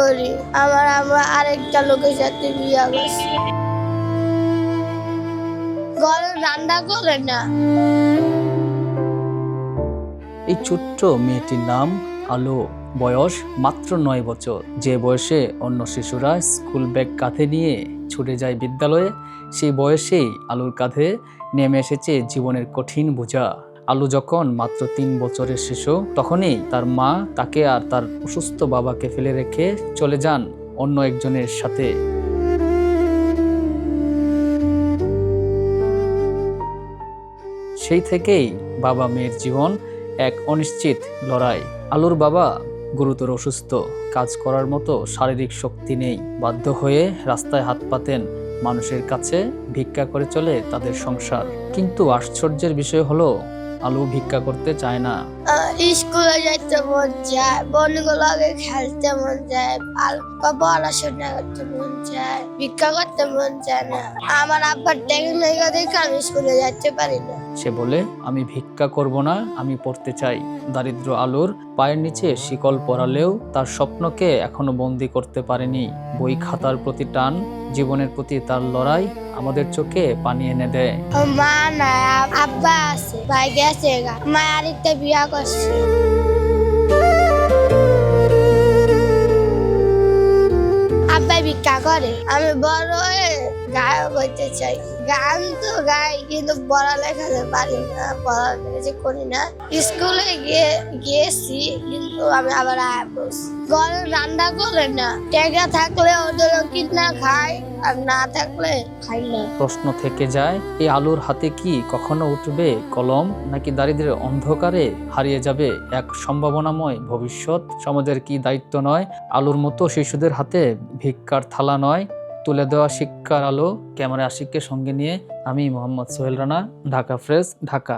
করি। আমরা আরেকটা লোকের সাথে বিয়ে করছি। ঘরে রান্না করে না। এই ছোট্ট মেয়েটির নাম আলো। বয়স মাত্র 9 বছর। যে বয়সে অন্য শিশুরা স্কুল ব্যাগ কাঁধে নিয়ে ছুটে যায় বিদ্যালয়ে, সেই বয়সেই আলোর কাঁধে নেমে এসেছে জীবনের কঠিন বোঝা। আলু যখন মাত্র 3 বছরের শিশু, তখনই তার মা তাকে আর তার অসুস্থ বাবাকে ফেলে রেখে চলে যান অন্য একজনের সাথে। সেই থেকেই বাবা মেয়ের জীবন এক অনিশ্চিত লড়াই। আলুর বাবা গুরুতর অসুস্থ, কাজ করার মতো শারীরিক শক্তি নেই। বাধ্য হয়ে রাস্তায় হাত পাতেন, মানুষের কাছে ভিক্ষা করে চলে তাদের সংসার। কিন্তু আশ্চর্যের বিষয় হলো, আলু ভিক্ষা করতে চায় না। স্কুলে যাইতে মন চায়, বন্ধুগুলো আগে খেলতে মন চায়, পড়াশোনা করতে মন চায়, ভিক্ষা করতে মন চায় না। আমার আব্বার টেকনিক দেখে আমি স্কুলে যাইতে পারি না। সে বলে, আমি ভিক্ষা করব না, আমি পড়তে চাই। দারিদ্র আলুর পায়ের নিচে শিকল পরালেও তার স্বপ্নকে এখনো বন্দী করতে পারেনি। বই খাতার প্রতি টান, জীবনের প্রতি তার লড়াই আমাদের চোখে পানি এনে দেয়। মা না, আব্বা আছে, ভাই গেছে, মা আরেকটা বিয়া করছে। আব্বা ভিক্ষা করে। আমি বড় হয়ে গায়ক হইতে চাই। গান তো গাই, কিন্তু পড়ালেখা পারি না, পড়ালেখা করি না। স্কুলে গিয়েছি, কিন্তু আমি আবার ঘরে রান্না করে না। টাকা থাকলে ওদের কিনা খাই, আর না থাকলে খাই না। প্রশ্ন থেকে যায়, এই আলুর হাতে কি কখনো উঠবে কলম, নাকি দারিদ্র্যের অন্ধকারে হারিয়ে যাবে এক সম্ভাবনাময় ভবিষ্যৎ? সমাজের কি দায়িত্ব নয় আলুর মতো শিশুদের হাতে ভিক্ষার থালা নয় তুলে দেওয়া শিক্ষার আলো? ক্যামেরা আশিককে সঙ্গে নিয়ে আমি মোহাম্মদ সোহেল রানা, ঢাকা প্রেস, ঢাকা।